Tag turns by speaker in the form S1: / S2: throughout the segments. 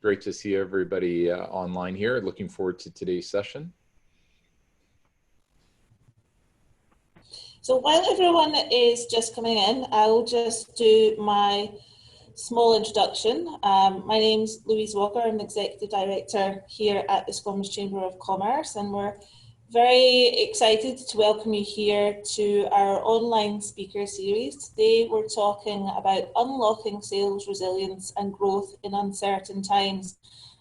S1: Great to see everybody online here. Looking forward to today's session.
S2: So while everyone is just coming in, I'll just do my small introduction. My name's Louise Walker. I'm the Executive Director here at the Squamish Chamber of Commerce, and we're very excited to welcome you here to our online speaker series. Today we're talking about unlocking sales resilience and growth in uncertain times.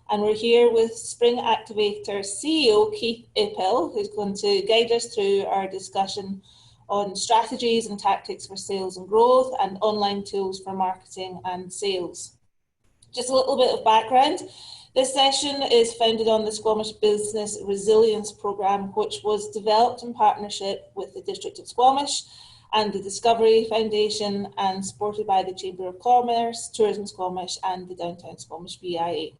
S2: And we're here with Spring Activator CEO Keith Ippel, who's going to guide us through our discussion on strategies and tactics for sales and growth and online tools for marketing and sales. Just a little bit of background. This session is founded on the Squamish Business Resilience Program, which was developed in partnership with the District of Squamish and the Discovery Foundation and supported by the Chamber of Commerce, Tourism Squamish and the Downtown Squamish BIA.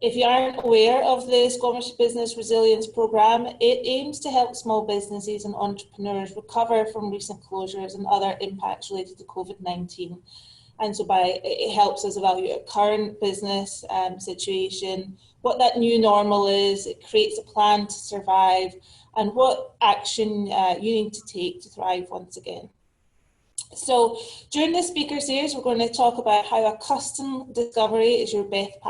S2: If you aren't aware of the Squamish Business Resilience Program, it aims to help small businesses and entrepreneurs recover from recent closures and other impacts related to COVID-19. And so it helps us evaluate current business situation, what that new normal is, it creates a plan to survive, and what action you need to take to thrive once again. So during this speaker series, we're going to talk about how a custom discovery is your best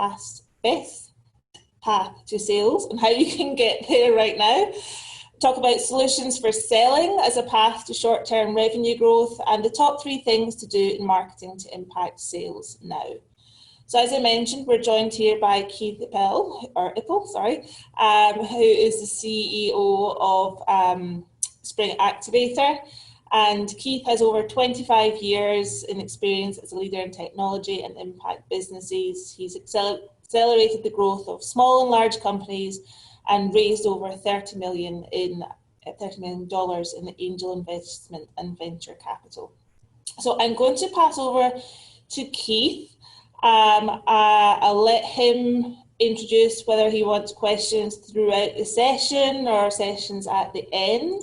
S2: path to sales and how you can get there right now. Talk about solutions for selling as a path to short-term revenue growth and the top 3 things to do in marketing to impact sales now. So as I mentioned, we're joined here by Keith Ippel, who is the CEO of Spring Activator. And Keith has over 25 years in experience as a leader in technology and impact businesses. He's accelerated the growth of small and large companies and raised over $30 million in angel investment and venture capital. So I'm going to pass over to Keith. I'll let him introduce whether he wants questions throughout the session or sessions at the end.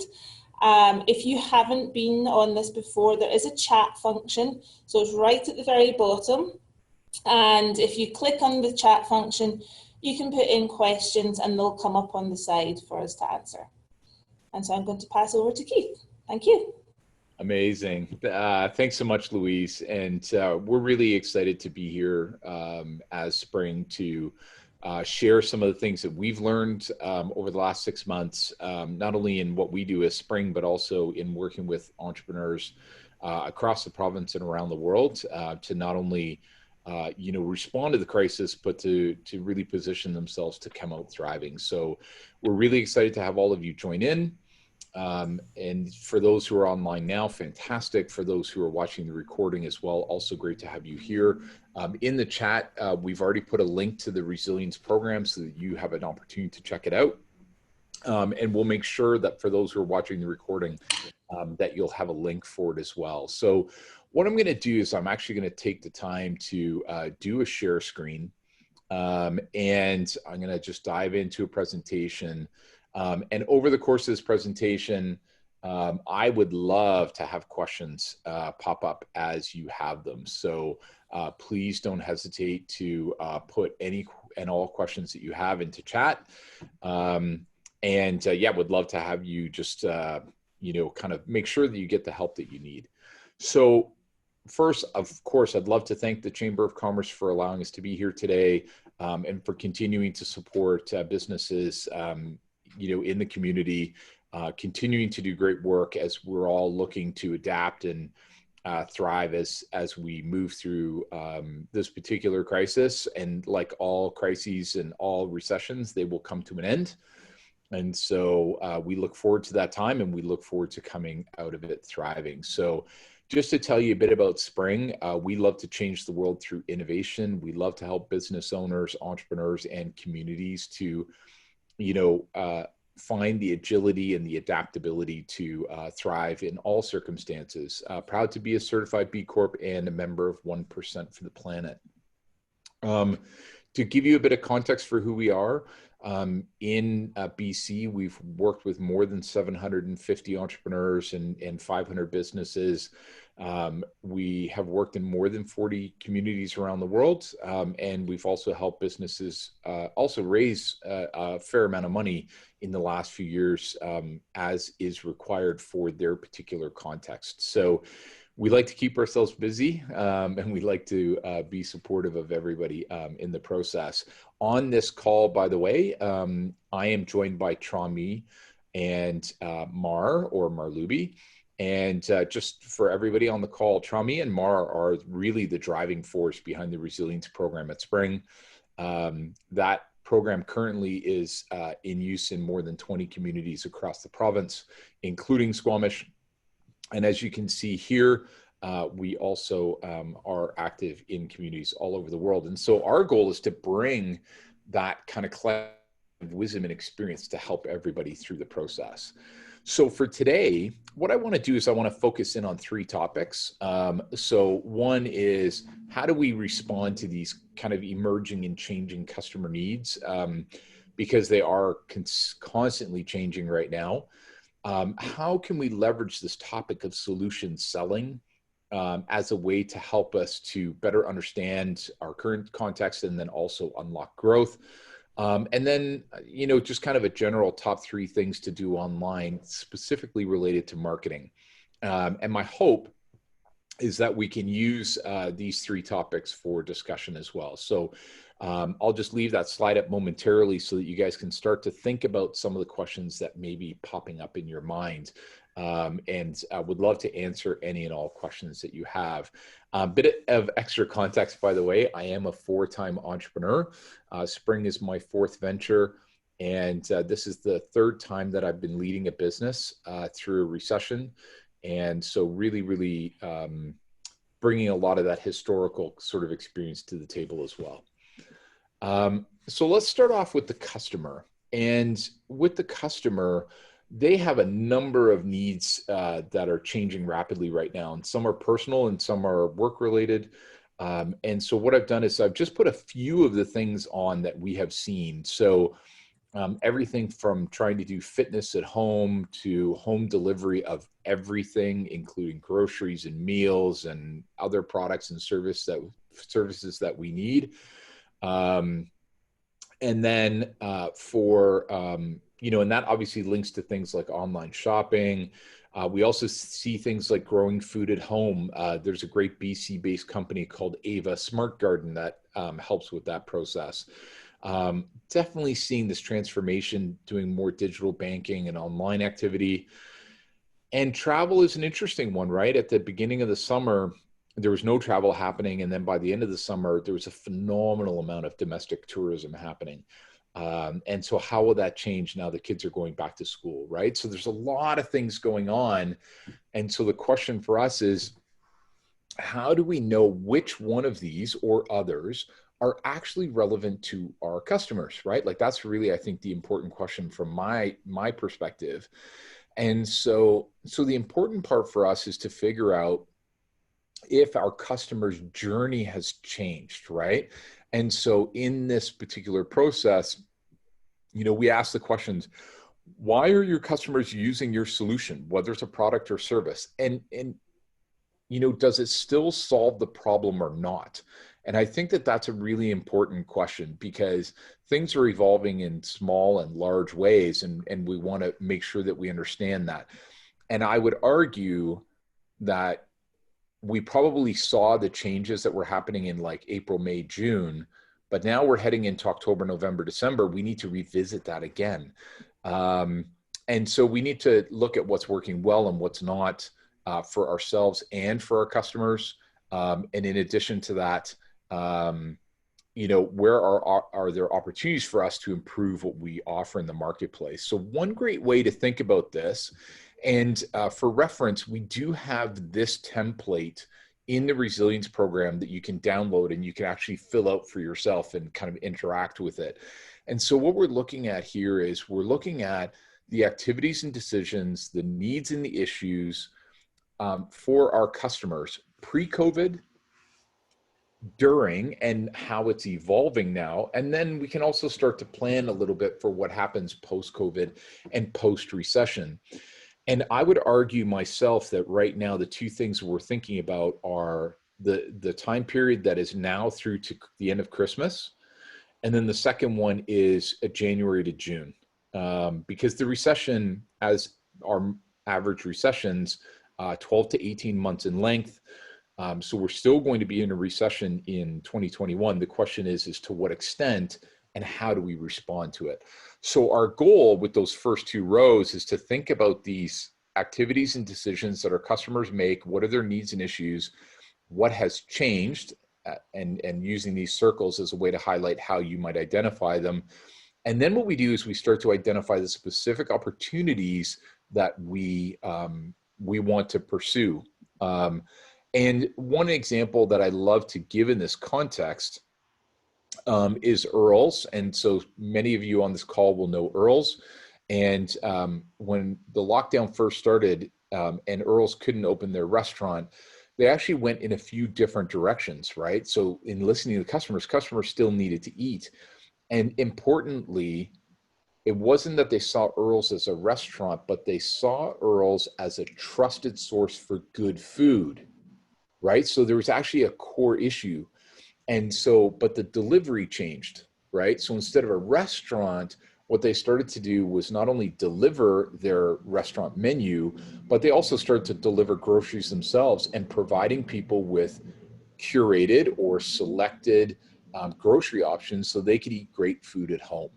S2: If you haven't been on this before, there is a chat function, so it's right at the very bottom. And if you click on the chat function, you can put in questions and they'll come up on the side for us to answer. And so I'm going to pass over to Keith. Thank you.
S1: Amazing. Thanks so much, Louise. And we're really excited to be here as Spring to share some of the things that we've learned over the last 6 months, not only in what we do as Spring, but also in working with entrepreneurs across the province and around the world to not only respond to the crisis, but to really position themselves to come out thriving. So we're really excited to have all of you join in. And for those who are online now, fantastic. For those who are watching the recording as well, also great to have you here. In the chat, we've already put a link to the Resilience Program so that you have an opportunity to check it out. And we'll make sure that for those who are watching the recording, that you'll have a link for it as well. So what I'm going to do is I'm actually going to take the time to do a share screen, and I'm going to just dive into a presentation. And over the course of this presentation, I would love to have questions pop up as you have them. So please don't hesitate to put any and all questions that you have into chat. Yeah, would love to have you just, kind of make sure that you get the help that you need. So first, of course, I'd love to thank the Chamber of Commerce for allowing us to be here today and for continuing to support businesses, in the community, continuing to do great work as we're all looking to adapt and thrive as we move through this particular crisis. And like all crises and all recessions, they will come to an end. And so we look forward to that time, and we look forward to coming out of it thriving. So just to tell you a bit about Spring, we love to change the world through innovation. We love to help business owners, entrepreneurs, and communities to, find the agility and the adaptability to thrive in all circumstances. Proud to be a certified B Corp and a member of 1% for the planet. To give you a bit of context for who we are, in BC, we've worked with more than 750 entrepreneurs and 500 businesses We have worked in more than 40 communities around the world, and we've also helped businesses also raise a fair amount of money in the last few years, as is required for their particular context. So we like to keep ourselves busy, and we like to be supportive of everybody in the process. On this call, by the way, I am joined by Trami and Mar, or Marlubi. And just for everybody on the call, Trami and Mar are really the driving force behind the resilience program at Spring. That program currently is in use in more than 20 communities across the province, including Squamish. And as you can see here, we also are active in communities all over the world. And so our goal is to bring that kind of collective wisdom and experience to help everybody through the process. So for today, what I want to do is I want to focus in on three topics. So one is, how do we respond to these kind of emerging and changing customer needs? Because they are constantly changing right now. How can we leverage this topic of solution selling as a way to help us to better understand our current context and then also unlock growth? And then, just kind of a general top three things to do online, specifically related to marketing. And my hope is that we can use these three topics for discussion as well. So I'll just leave that slide up momentarily so that you guys can start to think about some of the questions that may be popping up in your mind. And I would love to answer any and all questions that you have. A bit of extra context, by the way, I am a four-time entrepreneur. Spring is my fourth venture. And this is the third time that I've been leading a business through a recession. And so really bringing a lot of that historical sort of experience to the table as well. So let's start off with the customer. And with the customer, they have a number of needs that are changing rapidly right now. And some are personal and some are work-related. And so what I've done is I've just put a few of the things on that we have seen. So everything from trying to do fitness at home to home delivery of everything, including groceries and meals and other products and services that we need. And then and that obviously links to things like online shopping. We also see things like growing food at home. There's a great BC-based company called Ava Smart Garden that helps with that process. Definitely seeing this transformation, doing more digital banking and online activity. And travel is an interesting one, right? At the beginning of the summer, there was no travel happening. And then by the end of the summer, there was a phenomenal amount of domestic tourism happening. And so how will that change now the kids are going back to school, right? So there's a lot of things going on. And so the question for us is, how do we know which one of these or others are actually relevant to our customers, right? Like that's really, I think, the important question from my perspective. And so the important part for us is to figure out if our customer's journey has changed, right? And so in this particular process, we ask the questions, why are your customers using your solution, whether it's a product or service? And does it still solve the problem or not? And I think that that's a really important question because things are evolving in small and large ways, and we want to make sure that we understand that. And I would argue that we probably saw the changes that were happening in like April, May, June, but now we're heading into October, November, December. We need to revisit that again. And so we need to look at what's working well and what's not for ourselves and for our customers. And in addition to that, where are there opportunities for us to improve what we offer in the marketplace? So one great way to think about this, and for reference, we do have this template in the resilience program that you can download and you can actually fill out for yourself and kind of interact with it. And so what we're looking at here is we're looking at the activities and decisions, the needs and the issues for our customers pre-COVID, during, and how it's evolving now. And then we can also start to plan a little bit for what happens post-COVID and post-recession. And I would argue myself that right now, the two things we're thinking about are the time period that is now through to the end of Christmas. And then the second one is January to June, because the recession, as our average recessions, 12 to 18 months in length. So we're still going to be in a recession in 2021. The question is to what extent and how do we respond to it? So our goal with those first two rows is to think about these activities and decisions that our customers make. What are their needs and issues? What has changed? And using these circles as a way to highlight how you might identify them. And then what we do is we start to identify the specific opportunities that we want to pursue. And one example that I love to give in this context is Earls. And so many of you on this call will know Earls. And when the lockdown first started and Earls couldn't open their restaurant, they actually went in a few different directions, right? So in listening to the customers still needed to eat. And importantly, it wasn't that they saw Earls as a restaurant, but they saw Earls as a trusted source for good food, right? So there was actually a core issue. And so, but the delivery changed, right? So instead of a restaurant, what they started to do was not only deliver their restaurant menu, but they also started to deliver groceries themselves and providing people with curated or selected grocery options so they could eat great food at home.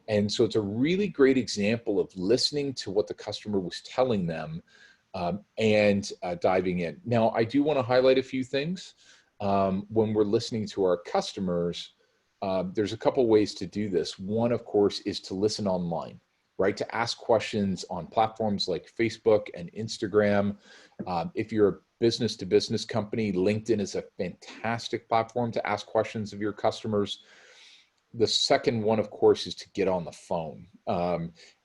S1: And so it's a really great example of listening to what the customer was telling them and diving in. Now, I do want to highlight a few things. When we're listening to our customers, there's a couple ways to do this. One, of course, is to listen online, right? To ask questions on platforms like Facebook and Instagram. If you're a business-to-business company, LinkedIn is a fantastic platform to ask questions of your customers. The second one, of course, is to get on the phone.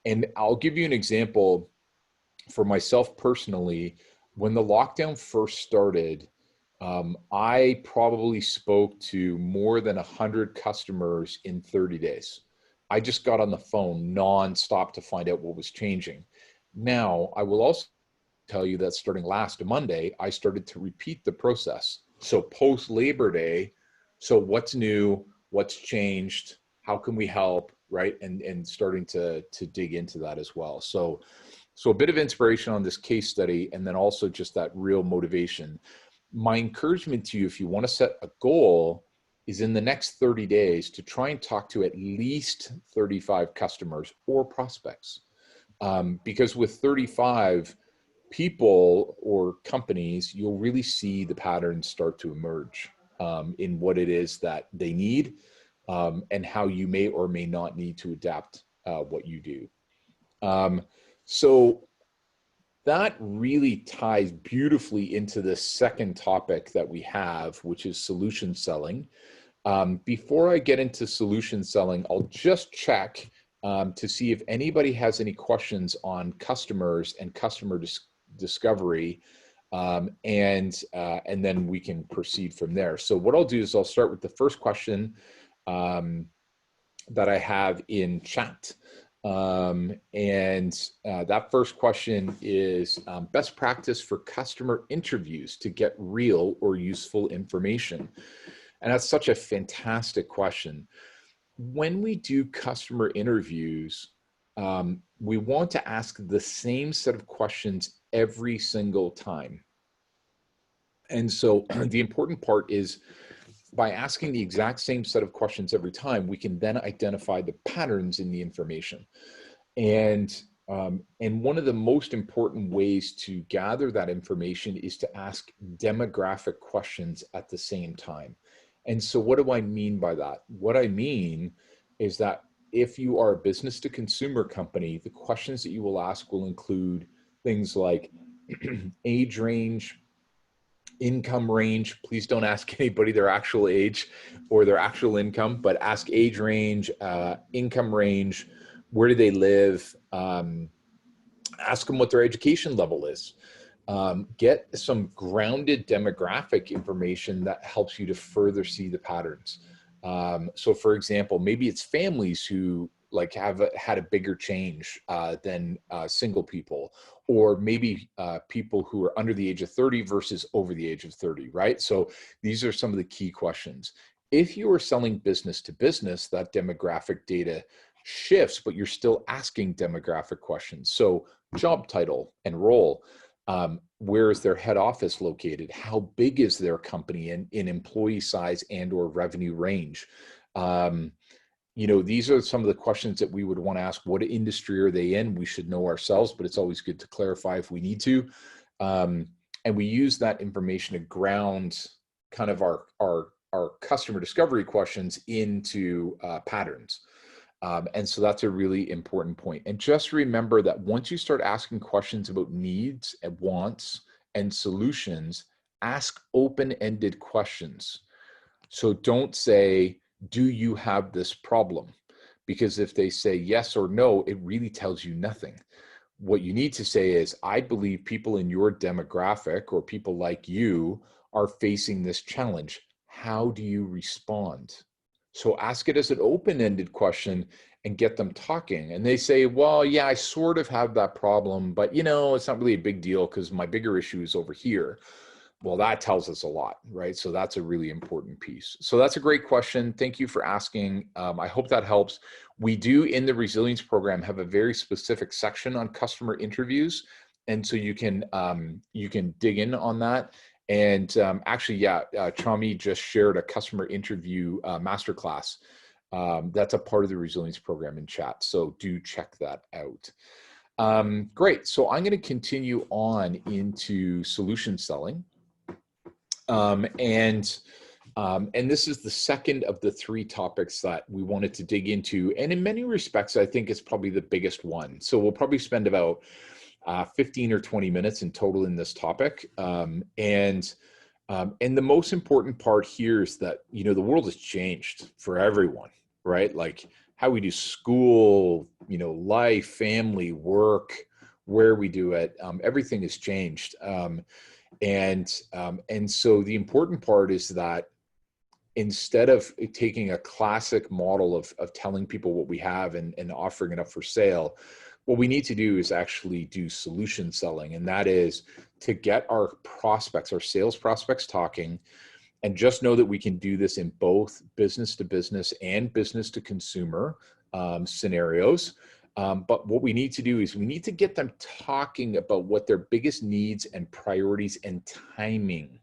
S1: And I'll give you an example for myself personally. When the lockdown first started, I probably spoke to more than 100 customers in 30 days. I just got on the phone nonstop to find out what was changing. Now, I will also tell you that starting last Monday, I started to repeat the process. So post Labor Day, so what's new, what's changed, how can we help, right? And starting to dig into that as well. So a bit of inspiration on this case study, and then also just that real motivation. My encouragement to you, if you want to set a goal, is in the next 30 days to try and talk to at least 35 customers or prospects. Because with 35 people or companies, you'll really see the patterns start to emerge in what it is that they need and how you may or may not need to adapt what you do. So that really ties beautifully into the second topic that we have, which is solution selling. Before I get into solution selling, I'll just check to see if anybody has any questions on customers and customer discovery, and then we can proceed from there. So what I'll do is I'll start with the first question that I have in chat. That first question is best practice for customer interviews to get real or useful information. And that's such a fantastic question. When we do customer interviews, we want to ask the same set of questions every single time. And so the important part is by asking the exact same set of questions every time, we can then identify the patterns in the information. And one of the most important ways to gather that information is to ask demographic questions at the same time. And so what do I mean by that? What I mean is that if you are a business to consumer company, the questions that you will ask will include things like age range, income range. Please don't ask anybody their actual age or their actual income, but ask age range, income range, where do they live, ask them what their education level is. Get some grounded demographic information that helps you to further see the patterns. So for example, maybe it's families who like had a bigger change than single people, or maybe people who are under the age of 30 versus over the age of 30, right? So these are some of the key questions. If you are selling business to business, that demographic data shifts, but you're still asking demographic questions. So job title and role, where is their head office located? How big is their company in employee size and or revenue range? These are some of the questions that we would want to ask. What industry are they in? We should know ourselves, but it's always good to clarify if we need to. And we use that information to ground kind of our customer discovery questions into patterns. And so that's a really important point. And just remember that once you start asking questions about needs and wants and solutions, ask open-ended questions. So don't say, do you have this problem? Because if they say yes or no, it really tells you nothing. What you need to say is, I believe people in your demographic or people like you are facing this challenge. How do you respond? So ask it as an open-ended question and get them talking. And they say, well, yeah, I sort of have that problem, but it's not really a big deal because my bigger issue is over here. Well, that tells us a lot, right? So that's a really important piece. So that's a great question. Thank you for asking. I hope that helps. We do, in the resilience program, have a very specific section on customer interviews. And so you can dig in on that. And actually, yeah, Chami just shared a customer interview masterclass. That's a part of the resilience program in chat. So do check that out. Great. So I'm going to continue on into solution selling. And this is the second of the three topics that we wanted to dig into. And in many respects, I think it's probably the biggest one. So we'll probably spend about 15 or 20 minutes in total in this topic. And the most important part here is that, the world has changed for everyone, right? Like how we do school, life, family, work, where we do it, everything has changed. And so the important part is that instead of taking a classic model of telling people what we have and offering it up for sale, what we need to do is actually do solution selling. And that is to get our prospects, our sales prospects talking, and just know that we can do this in both business to business and business to consumer scenarios. But what we need to do is we need to get them talking about what their biggest needs and priorities and timing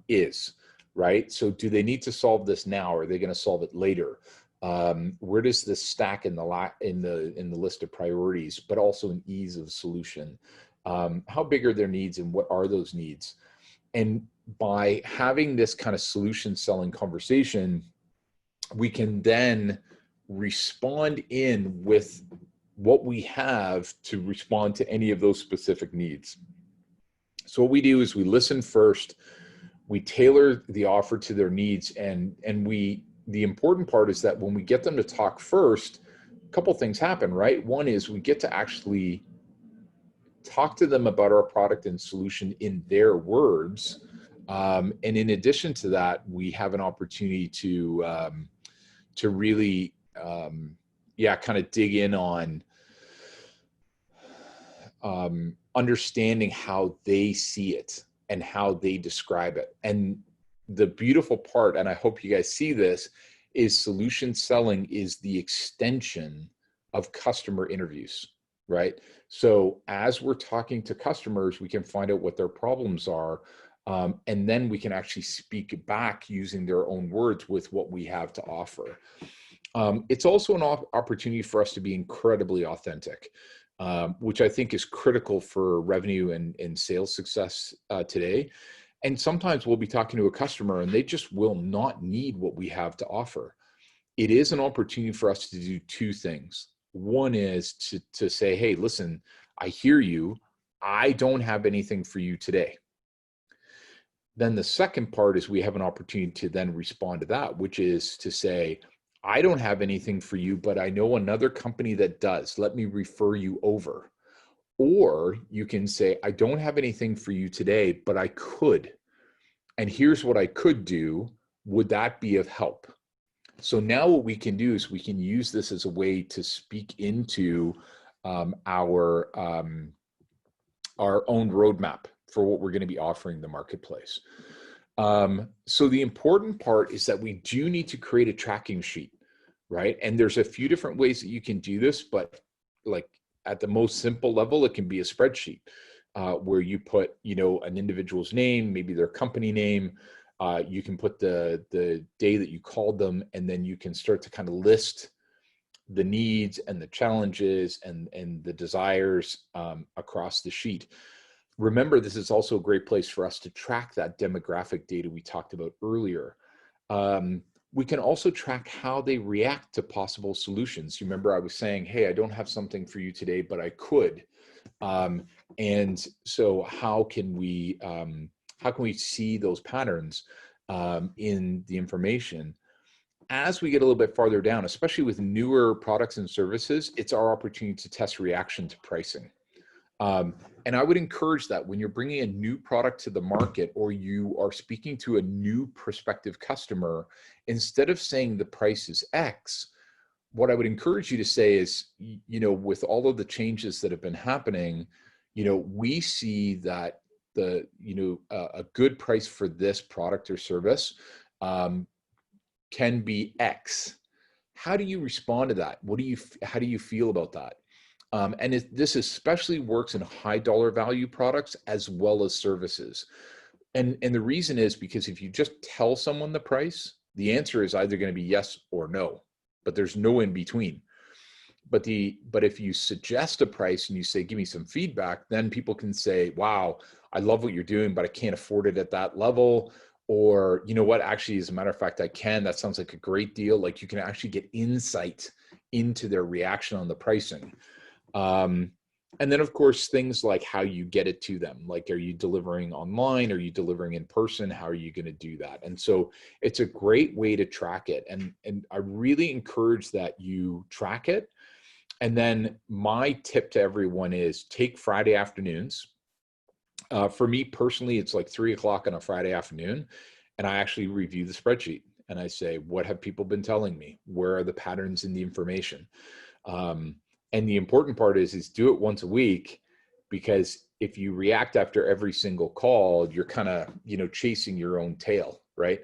S1: is, right? So do they need to solve this now, or are they going to solve it later? Where does this stack in the list of priorities, but also in ease of solution? How big are their needs and what are those needs? And by having this kind of solution selling conversation, we can then respond in with what we have to respond to any of those specific needs. So what we do is we listen first, we tailor the offer to their needs, and the important part is that when we get them to talk first, a couple things happen, right? One is we get to actually talk to them about our product and solution in their words. And in addition to that, we have an opportunity to really, kind of dig in on understanding how they see it and how they describe it. And the beautiful part, and I hope you guys see this, is solution selling is the extension of customer interviews, right? So as we're talking to customers, we can find out what their problems are. And then we can actually speak back using their own words with what we have to offer. It's also an opportunity for us to be incredibly authentic, which I think is critical for revenue and sales success today. And sometimes we'll be talking to a customer and they just will not need what we have to offer. It is an opportunity for us to do two things. One is to say, hey, listen, I hear you. I don't have anything for you today. Then the second part is we have an opportunity to then respond to that, which is to say, I don't have anything for you, but I know another company that does. Let me refer you over. Or you can say, I don't have anything for you today, but I could. And here's what I could do. Would that be of help? So now what we can do is we can use this as a way to speak into our own roadmap for what we're going to be offering the marketplace. So the important part is that we do need to create a tracking sheet, right? And there's a few different ways that you can do this, but like at the most simple level, it can be a spreadsheet where you put, an individual's name, maybe their company name. You can put the day that you called them, and then you can start to kind of list the needs and the challenges and the desires across the sheet. Remember, this is also a great place for us to track that demographic data we talked about earlier. We can also track how they react to possible solutions. You remember I was saying, hey, I don't have something for you today, but I could. And so how can we see those patterns in the information? As we get a little bit farther down, especially with newer products and services, it's our opportunity to test reaction to pricing. And I would encourage that when you're bringing a new product to the market, or you are speaking to a new prospective customer, instead of saying the price is X, what I would encourage you to say is, with all of the changes that have been happening, we see that a good price for this product or service can be X. How do you respond to that? How do you feel about that? And this especially works in high dollar value products as well as services. And the reason is because if you just tell someone the price, the answer is either going to be yes or no, but there's no in between. But if you suggest a price and you say, give me some feedback, then people can say, wow, I love what you're doing, but I can't afford it at that level. Or, you know what, actually, as a matter of fact, I can. That sounds like a great deal. Like, you can actually get insight into their reaction on the pricing. And then, of course, things like how you get it to them. Like, are you delivering online? Are you delivering in person? How are you going to do that? And so it's a great way to track it. And I really encourage that you track it. And then my tip to everyone is take Friday afternoons. For me personally, it's like 3:00 on a Friday afternoon, and I actually review the spreadsheet and I say, what have people been telling me? Where are the patterns in the information? And the important part is do it once a week, because if you react after every single call, you're kind of, chasing your own tail, right?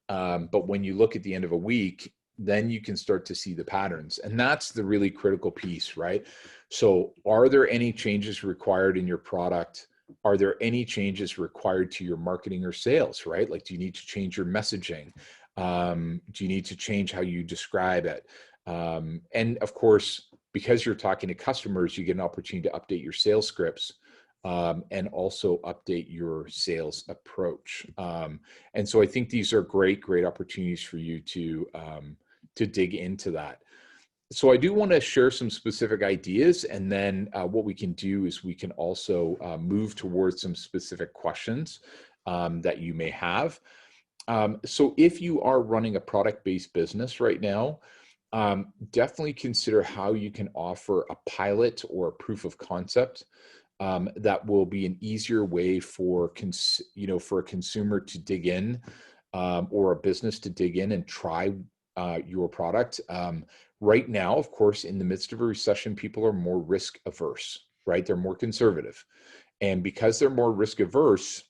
S1: But when you look at the end of a week, then you can start to see the patterns. And that's the really critical piece, right? So are there any changes required in your product? Are there any changes required to your marketing or sales, right? Like, do you need to change your messaging? Do you need to change how you describe it? And of course, because you're talking to customers, you get an opportunity to update your sales scripts and also update your sales approach. And so I think these are great opportunities for you to dig into that. So I do want to share some specific ideas, and then what we can do is we can also move towards some specific questions that you may have. So if you are running a product-based business right now, definitely consider how you can offer a pilot or a proof of concept that will be an easier way for a consumer to dig in, or a business to dig in and try your product. Right now, of course, in the midst of a recession, people are more risk averse, right? They're more conservative. And because they're more risk averse,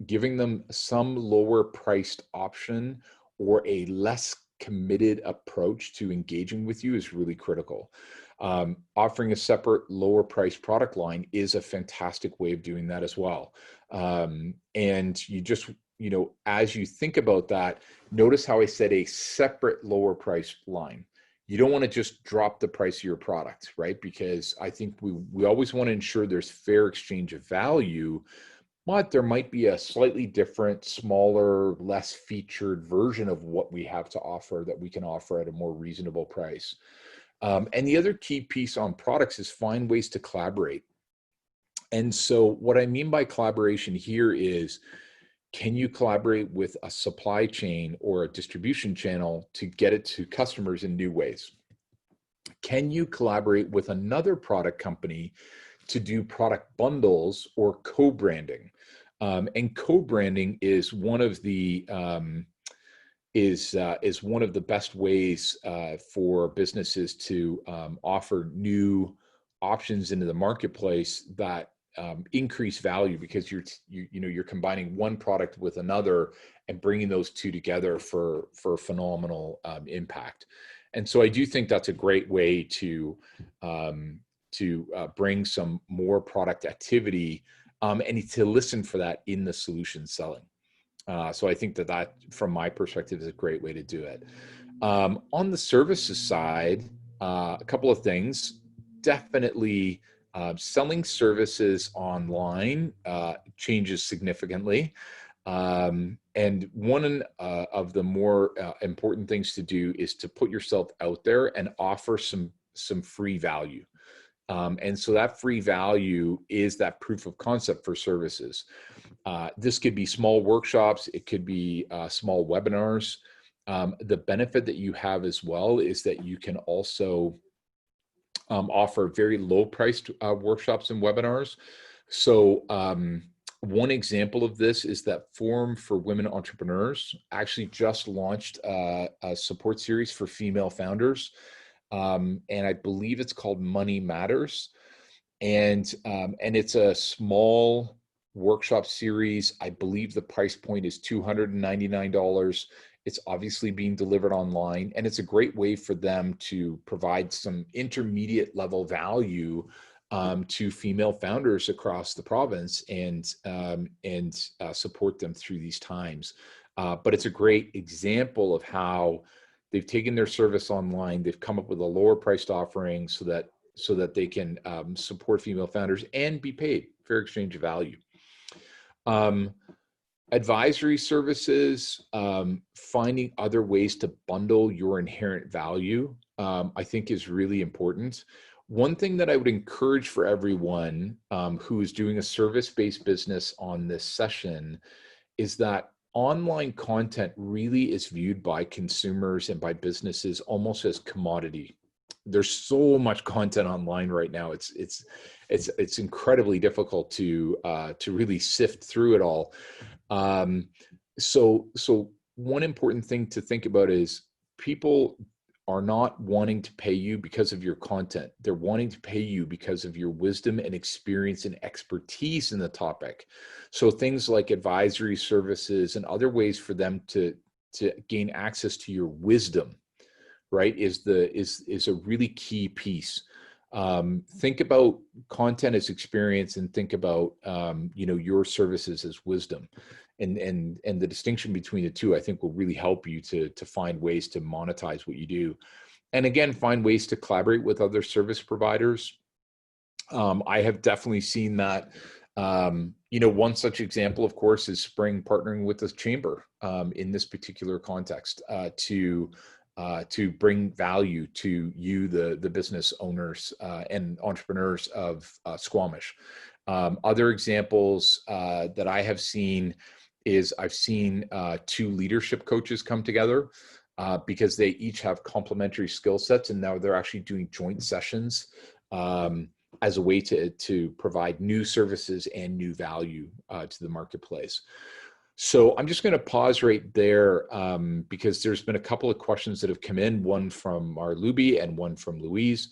S1: giving them some lower priced option or a less committed approach to engaging with you is really critical. Offering a separate lower priced product line is a fantastic way of doing that as well. And you just, as you think about that, notice how I said a separate lower price line. You don't want to just drop the price of your product, right? Because I think we always want to ensure there's fair exchange of value, but there might be a slightly different, smaller, less featured version of what we have to offer that we can offer at a more reasonable price. And the other key piece on products is find ways to collaborate. And so what I mean by collaboration here is, can you collaborate with a supply chain or a distribution channel to get it to customers in new ways? Can you collaborate with another product company to do product bundles or co-branding? And co-branding is one of the is one of the best ways for businesses to offer new options into the marketplace that increase value, because you're combining one product with another and bringing those two together for phenomenal impact. And so I do think that's a great way to bring some more product activity and to listen for that in the solution selling. So I think that from my perspective, is a great way to do it. On the services side, a couple of things. Definitely selling services online changes significantly. And one of the more important things to do is to put yourself out there and offer some free value. And so that free value is that proof of concept for services. This could be small workshops. It could be small webinars. The benefit that you have as well is that you can also offer very low priced workshops and webinars. So one example of this is that Forum for Women Entrepreneurs actually just launched a support series for female founders. And I believe it's called Money Matters. And it's a small workshop series. I believe the price point is $299. It's obviously being delivered online, and it's a great way for them to provide some intermediate level value to female founders across the province and support them through these times. But it's a great example of how they've taken their service online. They've come up with a lower priced offering so that they can support female founders and be paid fair exchange of value. Advisory services, finding other ways to bundle your inherent value, I think is really important. One thing that I would encourage for everyone who is doing a service-based business on this session is that online content really is viewed by consumers and by businesses almost as commodity. There's so much content online right now. It's incredibly difficult to really sift through it all. So one important thing to think about is people are not wanting to pay you because of your content. They're wanting to pay you because of your wisdom and experience and expertise in the topic. So things like advisory services and other ways for them to gain access to your wisdom, right, is a really key piece. Think about content as experience, and think about your services as wisdom, and the distinction between the two, I think, will really help you to find ways to monetize what you do, and again, find ways to collaborate with other service providers. I have definitely seen that. One such example, of course, is Spring partnering with the Chamber in this particular context to bring value to you, the business owners and entrepreneurs of Squamish. Other examples that I have seen is I've seen two leadership coaches come together because they each have complementary skill sets, and now they're actually doing joint sessions as a way to provide new services and new value to the marketplace. So I'm just going to pause right there because there's been a couple of questions that have come in, one from our Luby and one from Louise.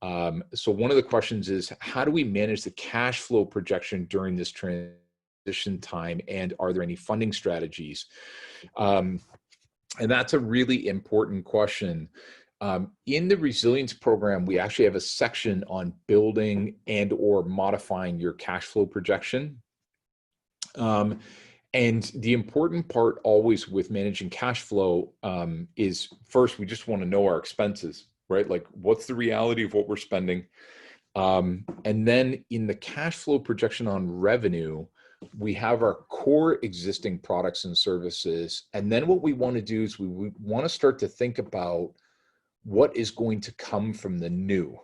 S1: So one of the questions is, how do we manage the cash flow projection during this transition time, and are there any funding strategies? And that's a really important question. In the resilience program, we actually have a section on building and or modifying your cash flow projection. And the important part always with managing cash flow is, first, we just want to know our expenses, right? Like, what's the reality of what we're spending? And then in the cash flow projection on revenue, we have our core existing products and services. And then what we want to do is we want to start to think about what is going to come from the new.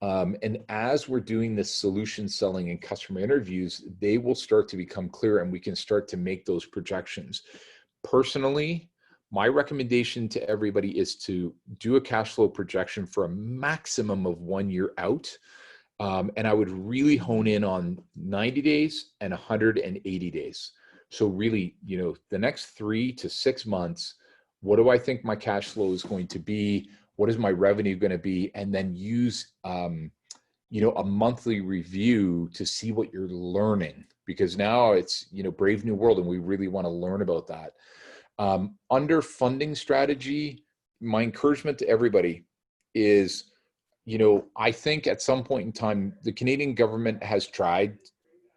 S1: And as we're doing this solution selling and customer interviews, they will start to become clear, and we can start to make those projections. Personally, my recommendation to everybody is to do a cash flow projection for a maximum of 1 year out. And I would really hone in on 90 days and 180 days. So really, the next 3 to 6 months, what do I think my cash flow is going to be? What is my revenue going to be? And then use, a monthly review to see what you're learning, because now it's, brave new world, and we really want to learn about that. Under funding strategy, my encouragement to everybody is, I think at some point in time, the Canadian government has tried,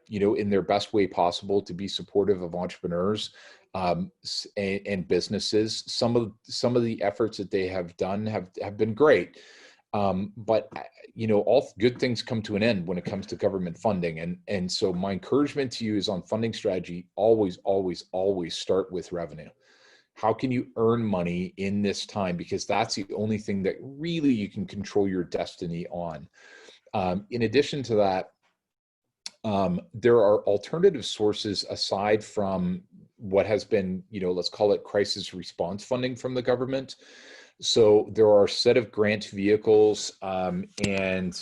S1: in their best way possible to be supportive of entrepreneurs and businesses. Some of the efforts that they have done have been great. But all good things come to an end when it comes to government funding. And so my encouragement to you is on funding strategy, always, always, always start with revenue. How can you earn money in this time? Because that's the only thing that really you can control your destiny on. In addition to that, there are alternative sources aside from what has been, let's call it crisis response funding from the government. So there are a set of grant vehicles, and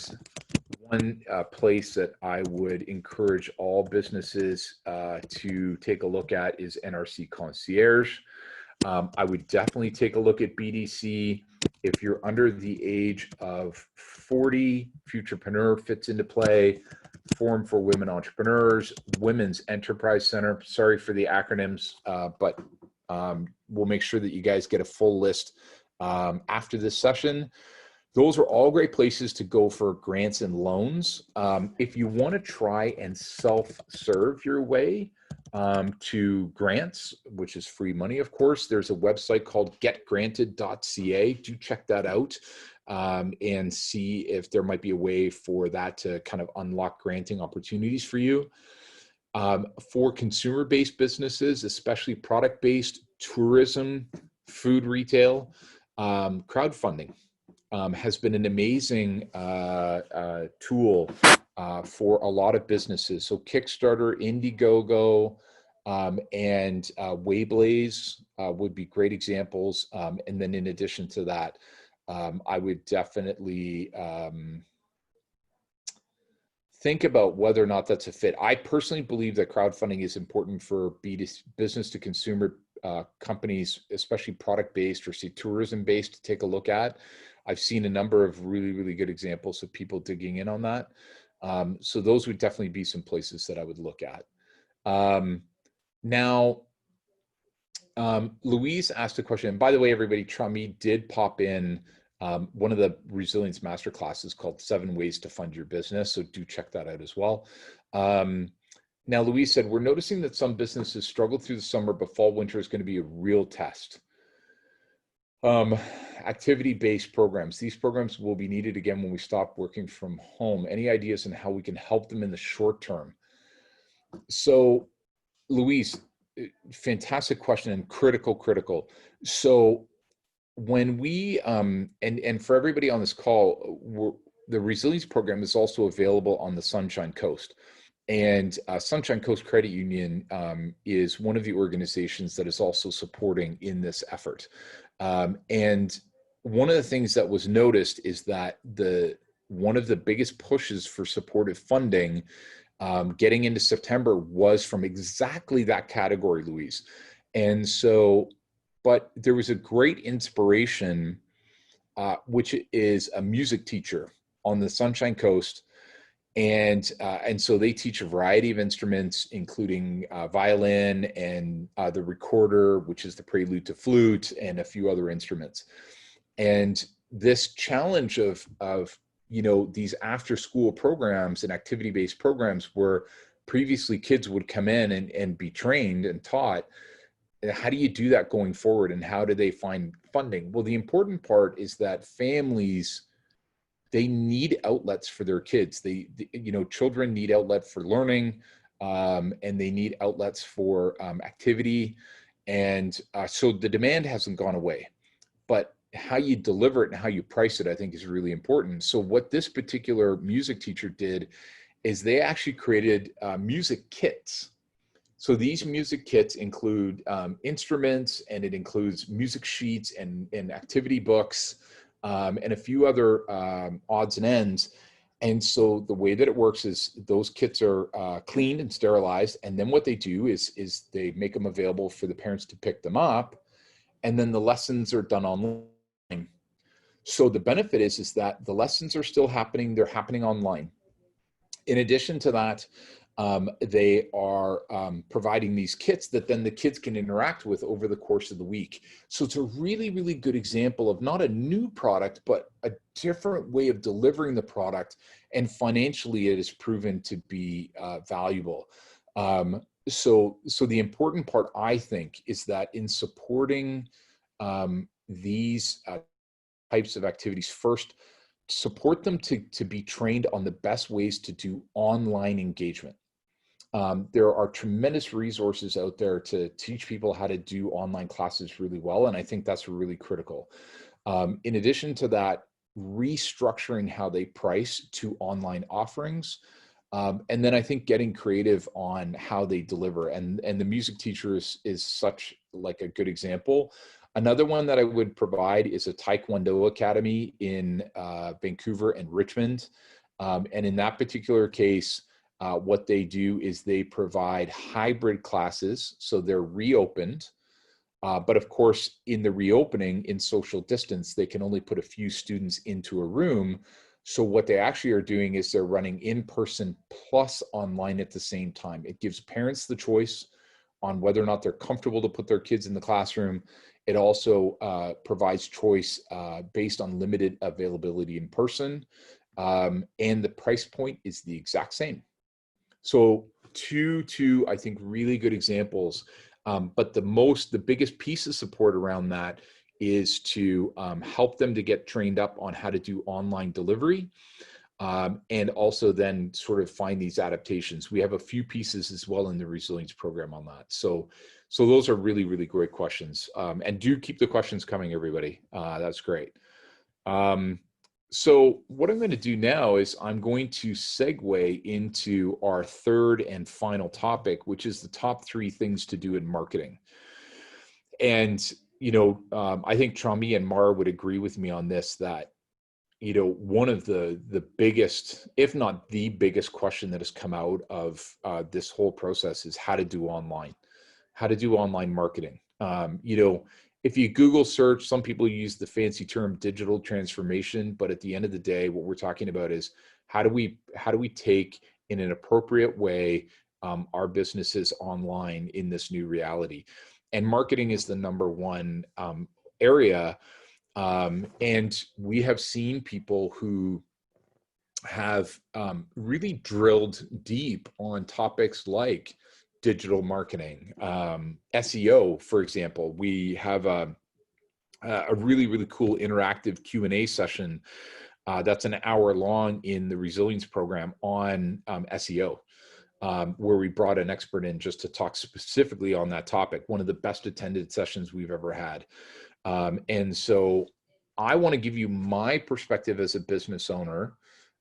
S1: one place that I would encourage all businesses to take a look at is NRC Concierge. I would definitely take a look at BDC. If you're under the age of 40, Futurepreneur fits into play. Forum for Women Entrepreneurs, Women's Enterprise Center. Sorry for the acronyms, but we'll make sure that you guys get a full list after this session. Those are all great places to go for grants and loans. If you want to try and self-serve your way to grants, which is free money, of course, there's a website called getgranted.ca. Do check that out and see if there might be a way for that to kind of unlock granting opportunities for you. For consumer-based businesses, especially product-based, tourism, food retail, crowdfunding has been an amazing tool for a lot of businesses. So Kickstarter, Indiegogo, and Wayblaze would be great examples. And then in addition to that, I would definitely think about whether or not that's a fit. I personally believe that crowdfunding is important for business to consumer companies, especially product-based or say tourism-based, to take a look at. I've seen a number of really, really good examples of people digging in on that. So those would definitely be some places that I would look at. Now, Louise asked a question. And by the way, everybody, Trami did pop in one of the resilience master classes called 7 Ways to Fund Your Business. So do check that out as well. Now, Louise said, we're noticing that some businesses struggle through the summer, but fall, winter is going to be a real test. Activity-based programs. These programs will be needed again when we stop working from home. Any ideas on how we can help them in the short term? So, Louise, fantastic question and critical. So when we, and for everybody on this call, the resilience program is also available on the Sunshine Coast. And Sunshine Coast Credit Union is one of the organizations that is also supporting in this effort. And one of the things that was noticed is that one of the biggest pushes for supportive funding getting into September was from exactly that category, Louise. And so, but there was a great inspiration, which is a music teacher on the Sunshine Coast. And so they teach a variety of instruments, including violin and the recorder, which is the prelude to flute, and a few other instruments. And this challenge of these after school programs and activity-based programs where previously kids would come in and be trained and taught, how do you do that going forward, and how do they find funding? Well, the important part is that families, they need outlets for their kids. Children need outlet for learning, and they need outlets for activity. And so the demand hasn't gone away, but how you deliver it and how you price it, I think, is really important. So what this particular music teacher did is they actually created music kits. So these music kits include instruments, and it includes music sheets and activity books, and a few other odds and ends. And so the way that it works is those kits are cleaned and sterilized. And then what they do is they make them available for the parents to pick them up. and then the lessons are done online. So the benefit is that the lessons are still happening. They're happening online. In addition to that, they are providing these kits that then the kids can interact with over the course of the week. So it's a really, really good example of not a new product, but a different way of delivering the product. And financially, it has proven to be valuable. So the important part, I think, is that in supporting these types of activities, first, support them to be trained on the best ways to do online engagement. There are tremendous resources out there to teach people how to do online classes really well, and I think that's really critical. In addition to that, restructuring how they price to online offerings, and then I think getting creative on how they deliver. And the music teacher is such like a good example. Another one that I would provide is a Taekwondo Academy in Vancouver and Richmond. And in that particular case, what they do is they provide hybrid classes. So they're reopened. But of course, in the reopening, in social distance, they can only put a few students into a room. So what they actually are doing is they're running in person plus online at the same time. It gives parents the choice on whether or not they're comfortable to put their kids in the classroom. It also provides choice based on limited availability in person. And the price point is the exact same. So two, I think, really good examples. But the biggest piece of support around that is to help them to get trained up on how to do online delivery. And also then sort of find these adaptations. We have a few pieces as well in the resilience program on that. So those are really, really great questions. And do keep the questions coming, everybody. That's great. So what I'm going to do now is I'm going to segue into our third and final topic, which is the top 3 things to do in marketing. And, I think Trami and Mara would agree with me on this, that one of the biggest, if not the biggest question that has come out of this whole process is how to do online marketing. If you Google search, some people use the fancy term digital transformation, but at the end of the day, what we're talking about is how do we take in an appropriate way our businesses online in this new reality. And marketing is the number one area. And we have seen people who have really drilled deep on topics like digital marketing, SEO, for example. We have a really, really cool interactive Q&A session that's an hour long in the resilience program on SEO, where we brought an expert in just to talk specifically on that topic. One of the best attended sessions we've ever had. And so I want to give you my perspective as a business owner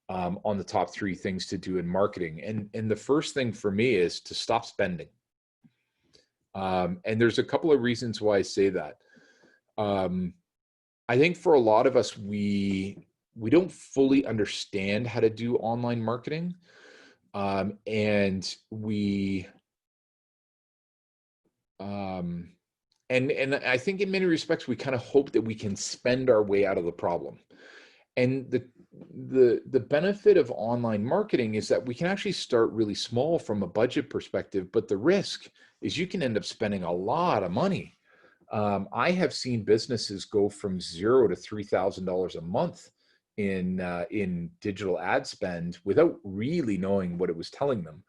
S1: on the top 3 things to do in marketing. And the first thing for me is to stop spending. And there's a couple of reasons why I say that. I think for a lot of us, we don't fully understand how to do online marketing. And we, and I think in many respects, we kind of hope that we can spend our way out of the problem. And the benefit of online marketing is that we can actually start really small from a budget perspective, but the risk is you can end up spending a lot of money. I have seen businesses go from $0 to $3,000 a month in digital ad spend without really knowing what it was telling them.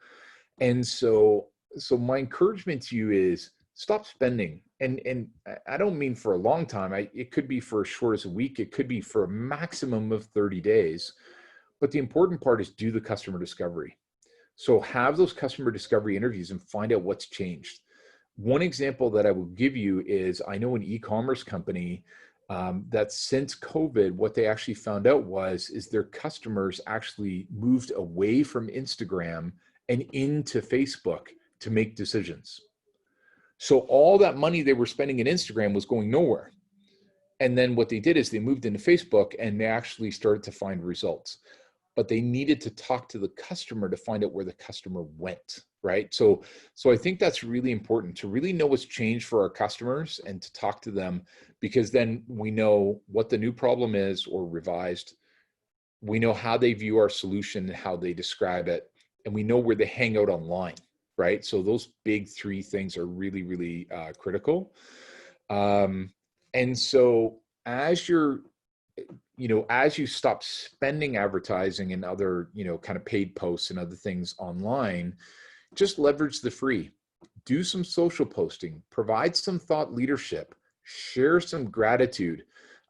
S1: And so my encouragement to you is stop spending. And I don't mean for a long time. It could be for as short as a week. It could be for a maximum of 30 days. But the important part is do the customer discovery. So have those customer discovery interviews and find out what's changed. One example that I will give you is I know an e-commerce company that since COVID, what they actually found out is their customers actually moved away from Instagram and into Facebook to make decisions. So all that money they were spending in Instagram was going nowhere. And then what they did is they moved into Facebook and they actually started to find results. But they needed to talk to the customer to find out where the customer went. right? So I think that's really important to really know what's changed for our customers and to talk to them, because then we know what the new problem is or revised. We know how they view our solution and how they describe it, and we know where they hang out online, right? So those big three things are really, really critical. And so as you're, as you stop spending advertising and other, kind of paid posts and other things online, just leverage the free. Do some social posting, provide some thought leadership, share some gratitude.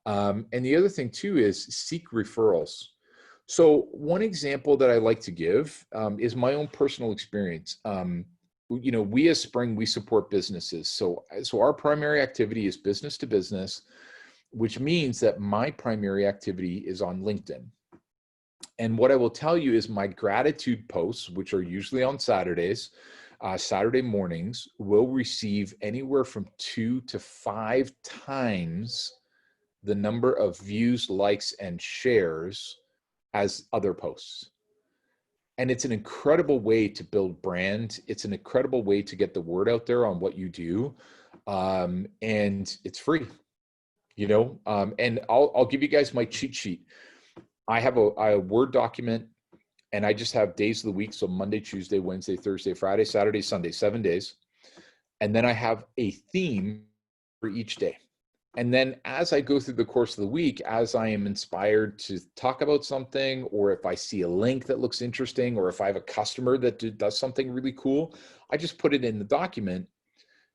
S1: And the other thing too is seek referrals. So one example that I like to give is my own personal experience. We as Spring, we support businesses. So our primary activity is business to business, which means that my primary activity is on LinkedIn. And what I will tell you is my gratitude posts, which are usually on Saturdays, Saturday mornings, will receive anywhere from 2 to 5 times the number of views, likes, and shares as other posts. And it's an incredible way to build brand. It's an incredible way to get the word out there on what you do. And it's free, and I'll give you guys my cheat sheet. I have a Word document, and I just have days of the week. So Monday, Tuesday, Wednesday, Thursday, Friday, Saturday, Sunday, 7 days. And then I have a theme for each day. And then as I go through the course of the week, as I am inspired to talk about something, or if I see a link that looks interesting, or if I have a customer that does something really cool, I just put it in the document.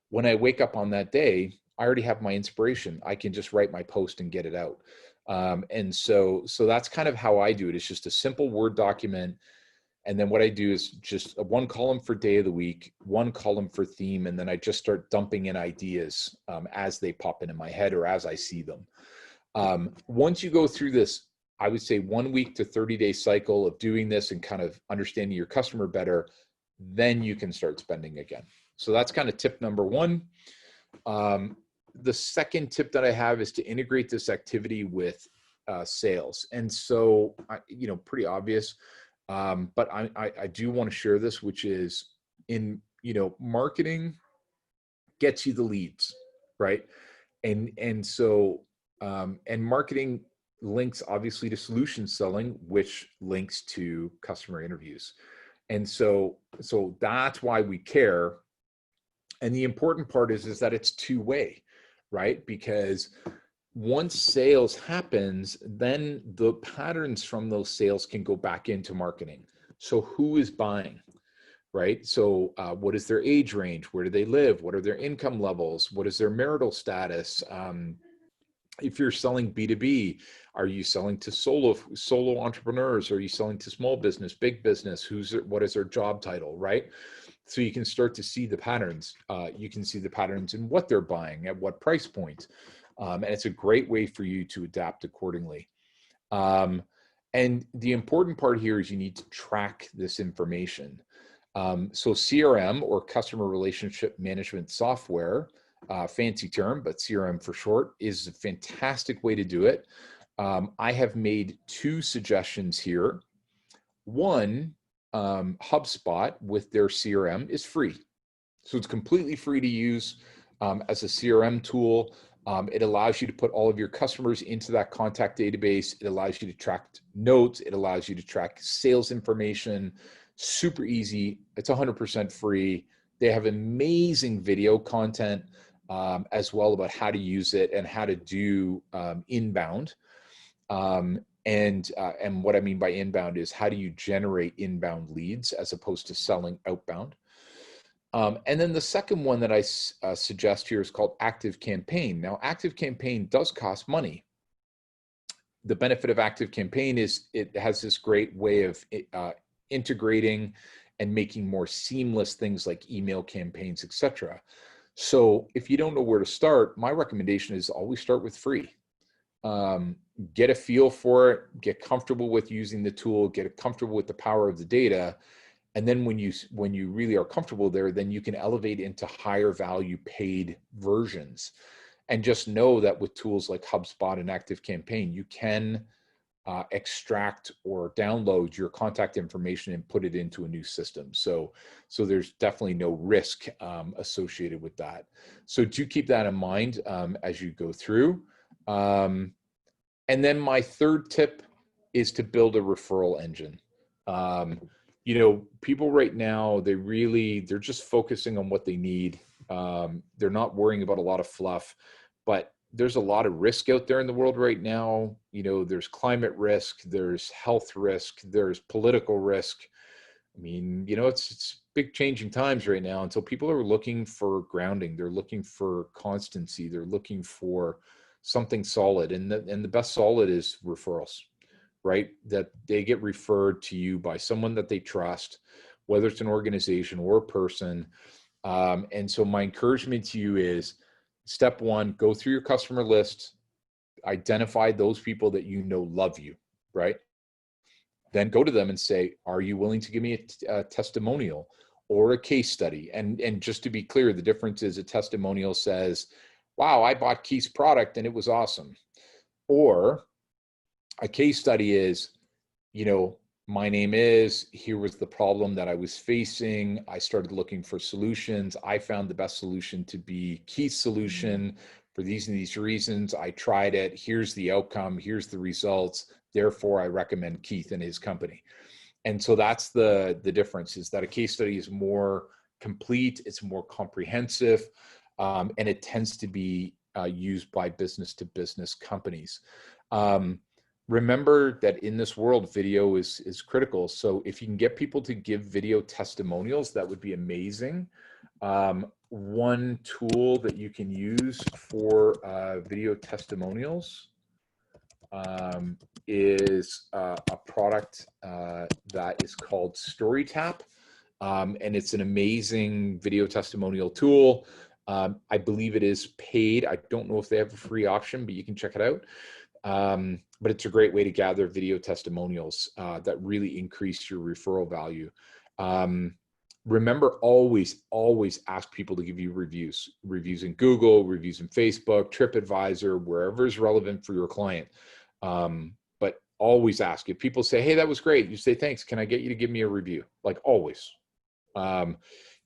S1: When I wake up on that day, I already have my inspiration. I can just write my post and get it out. And so that's kind of how I do it. It's just a simple Word document. And then what I do is just one column for day of the week, one column for theme, and then I just start dumping in ideas as they pop into my head or as I see them. Once you go through this, I would say 1 week to 30-day cycle of doing this and kind of understanding your customer better, then you can start spending again. So that's kind of tip number one. The second tip that I have is to integrate this activity with sales. And so, pretty obvious. But I do want to share this, which is marketing gets you the leads, right? And so marketing links obviously to solution selling, which links to customer interviews. And so that's why we care. And the important part is that it's two-way, right? Because once sales happens, then the patterns from those sales can go back into marketing. So who is buying, right? So what is their age range? Where do they live? What are their income levels? What is their marital status? If you're selling B2B, are you selling to solo entrepreneurs? Are you selling to small business, big business? What is their job title, right? So you can start to see the patterns. You can see the patterns in what they're buying, at what price point. And it's a great way for you to adapt accordingly. And the important part here is you need to track this information. So CRM, or customer relationship management software, fancy term, but CRM for short, is a fantastic way to do it. I have made 2 suggestions here. One, HubSpot with their CRM is free. So it's completely free to use as a CRM tool. It allows you to put all of your customers into that contact database. It allows you to track notes. It allows you to track sales information. Super easy. It's 100% free. They have amazing video content as well about how to use it and how to do inbound. And what I mean by inbound is how do you generate inbound leads as opposed to selling outbound. And then the second one that I suggest here is called ActiveCampaign. Now, ActiveCampaign does cost money. The benefit of ActiveCampaign is it has this great way of integrating and making more seamless things like email campaigns, etc. So if you don't know where to start, my recommendation is always start with free. Get a feel for it, get comfortable with using the tool, get comfortable with the power of the data. And then when you really are comfortable there, then you can elevate into higher value paid versions. And just know that with tools like HubSpot and ActiveCampaign, you can extract or download your contact information and put it into a new system. So there's definitely no risk associated with that. So do keep that in mind as you go through. And then my third tip is to build a referral engine. People right now, they're just focusing on what they need. They're not worrying about a lot of fluff, but there's a lot of risk out there in the world right now. There's climate risk, there's health risk, there's political risk. I mean, it's big changing times right now. And so people are looking for grounding. They're looking for constancy. They're looking for something solid. And the best solid is referrals, right? That they get referred to you by someone that they trust, whether it's an organization or a person. And so my encouragement to you is, step one, go through your customer list, identify those people that love you, right? Then go to them and say, are you willing to give me a testimonial or a case study? And just to be clear, the difference is a testimonial says, wow, I bought Keith's product and it was awesome. Or a case study is, my name is, here was the problem that I was facing. I started looking for solutions. I found the best solution to be Keith's solution for these and these reasons. I tried it. Here's the outcome. Here's the results. Therefore, I recommend Keith and his company. And so that's the difference, is that a case study is more complete. It's more comprehensive. And it tends to be used by business to business companies. Remember that in this world, video is critical. So if you can get people to give video testimonials, that would be amazing. One tool that you can use for video testimonials is a product that is called StoryTap. And it's an amazing video testimonial tool. I believe it is paid. I don't know if they have a free option, but you can check it out. But it's a great way to gather video testimonials that really increase your referral value. Remember, always ask people to give you reviews in Google, reviews in Facebook, TripAdvisor, wherever is relevant for your client. But always ask. If people say, hey, that was great, you say, thanks, can I get you to give me a review? Like, always.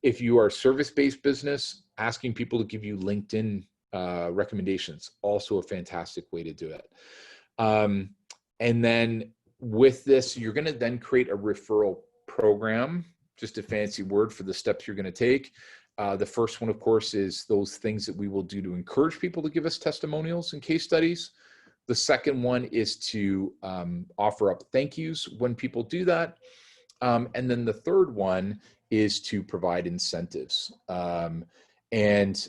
S1: If you are a service-based business, asking people to give you LinkedIn recommendations, also a fantastic way to do it. And then with this, you're going to then create a referral program, just a fancy word for the steps you're going to take. The first one, of course, is those things that we will do to encourage people to give us testimonials and case studies. The second one is to offer up thank yous when people do that. And then the third one is to provide incentives. And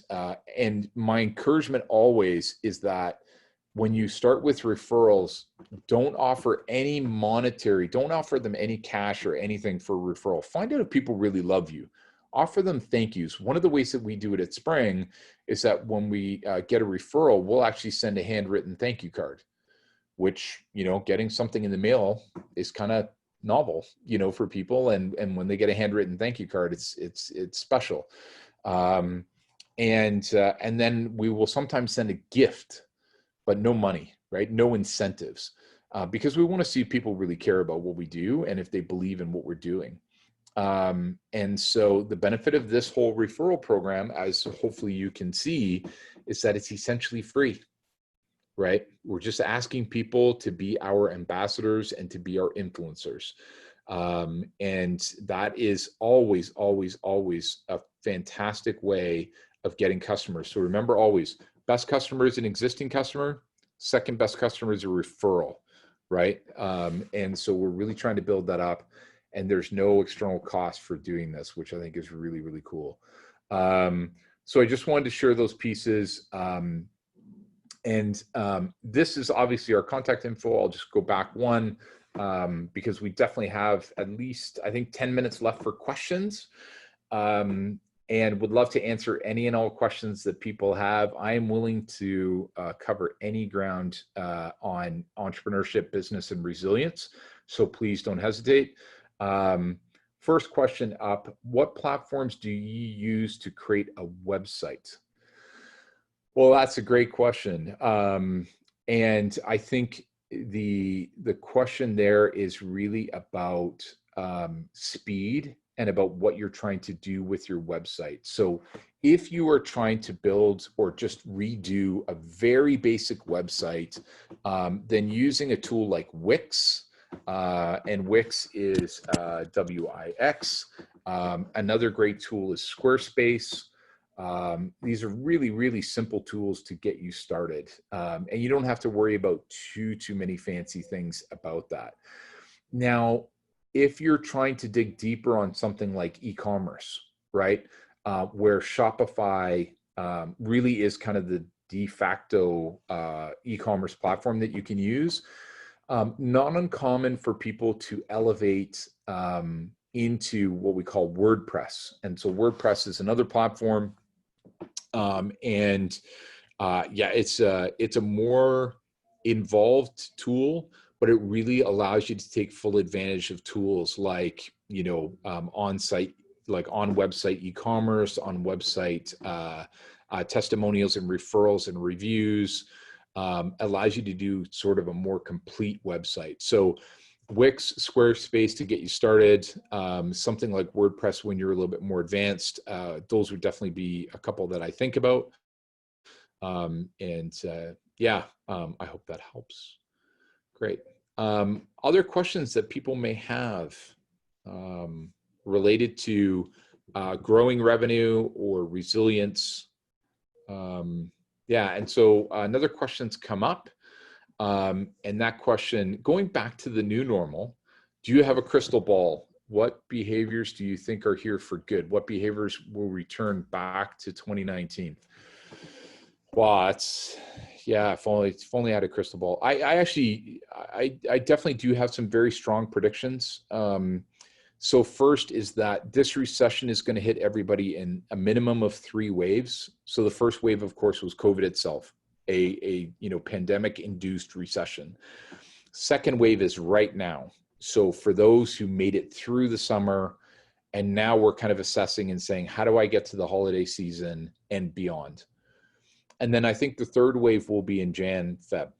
S1: my encouragement always is that when you start with referrals, don't offer any monetary, don't offer them any cash or anything for a referral. Find out if people really love you. Offer them thank yous. One of the ways that we do it at Spring is that when we get a referral, we'll actually send a handwritten thank you card, which, getting something in the mail is kind of novel, for people. And when they get a handwritten thank you card, it's special. And then we will sometimes send a gift, but no money, right? No incentives, because we want to see if people really care about what we do and if they believe in what we're doing. And so the benefit of this whole referral program, as hopefully you can see, is that it's essentially free, right? We're just asking people to be our ambassadors and to be our influencers. And that is always a fantastic way of getting customers. So remember, always, best customer is an existing customer. Second best customer is a referral, right? And so we're really trying to build that up, and there's no external cost for doing this, which I think is really, really cool. So I just wanted to share those pieces. This is obviously our contact info. I'll just go back one, because we definitely have at least, I think, 10 minutes left for questions. And would love to answer any and all questions that people have. I am willing to cover any ground on entrepreneurship, business, and resilience. So please don't hesitate. First question up, what platforms do you use to create a website? Well, that's a great question. And I think the question there is really about speed and about what you're trying to do with your website. So if you are trying to build or just redo a very basic website, then using a tool like Wix, and Wix is Wix. Another great tool is Squarespace. These are really, really simple tools to get you started. And you don't have to worry about too many fancy things about that. Now, if you're trying to dig deeper on something like e-commerce, right, where Shopify really is kind of the de facto e-commerce platform that you can use, not uncommon for people to elevate into what we call WordPress. And so WordPress is another platform. Yeah, it's a more involved tool, but it really allows you to take full advantage of tools like, on-site, like on website e-commerce, on website testimonials and referrals and reviews, allows you to do sort of a more complete website. So Wix, Squarespace to get you started, something like WordPress when you're a little bit more advanced. Those would definitely be a couple that I think about. Yeah, I hope that helps. Great. Other questions that people may have related to growing revenue or resilience. Yeah, and so another question's come up. And that question, going back to the new normal, do you have a crystal ball? What behaviors do you think are here for good? What behaviors will return back to 2019? Wow, yeah, if only I had a crystal ball. I definitely do have some very strong predictions. So first is that this recession is going to hit everybody in a minimum of 3 waves. So the first wave, of course, was COVID itself, a pandemic induced recession. Second wave is right now. So for those who made it through the summer, and now we're kind of assessing and saying, how do I get to the holiday season and beyond? And then I think the third wave will be in Jan, Feb.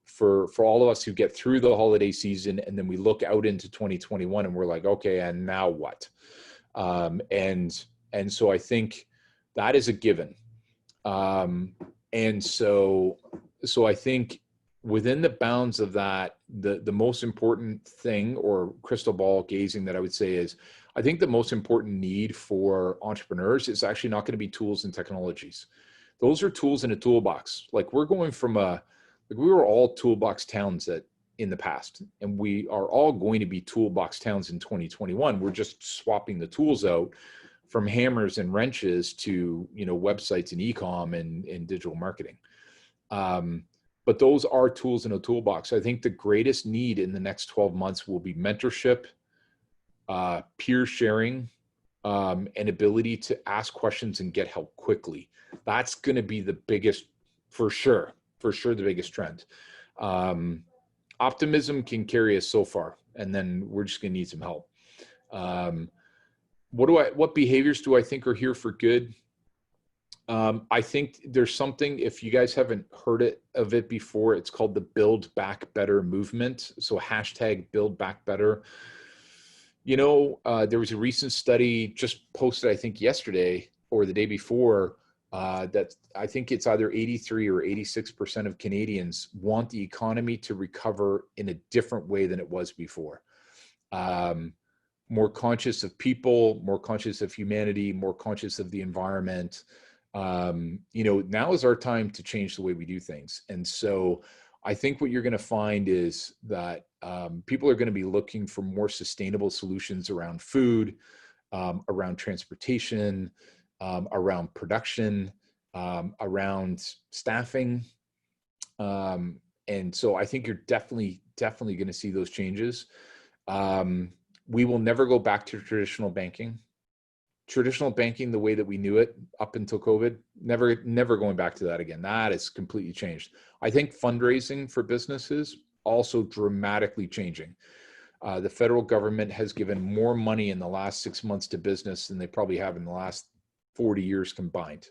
S1: For all of us who get through the holiday season, and then we look out into 2021 and we're like, okay, and now what? And so I think that is a given. And so I think within the bounds of that, the most important thing, or crystal ball gazing, that I would say is, I think the most important need for entrepreneurs is actually not going to be tools and technologies. Those are tools in a toolbox. Like we're going from we were all toolbox towns in the past, and we are all going to be toolbox towns in 2021. We're just swapping the tools out from hammers and wrenches to, websites and e-com and digital marketing. But those are tools in a toolbox. I think the greatest need in the next 12 months will be mentorship, peer sharing, and ability to ask questions and get help quickly. That's going to be the biggest, for sure, the biggest trend. Optimism can carry us so far, and then we're just going to need some help. What behaviors do I think are here for good? I think there's something, if you guys haven't heard of it before, it's called the Build Back Better movement. So hashtag Build Back Better. There was a recent study just posted, I think yesterday or the day before, that I think it's either 83 or 86% of Canadians want the economy to recover in a different way than it was before. More conscious of people, more conscious of humanity, more conscious of the environment. Now is our time to change the way we do things. And so I think what you're going to find is that people are going to be looking for more sustainable solutions around food, around transportation, around production, around staffing. And so I think you're definitely going to see those changes. We will never go back to traditional banking. Traditional banking, the way that we knew it up until COVID, never going back to that again. That is completely changed. I think fundraising for businesses also dramatically changing. The federal government has given more money in the last 6 months to business than they probably have in the last 40 years combined.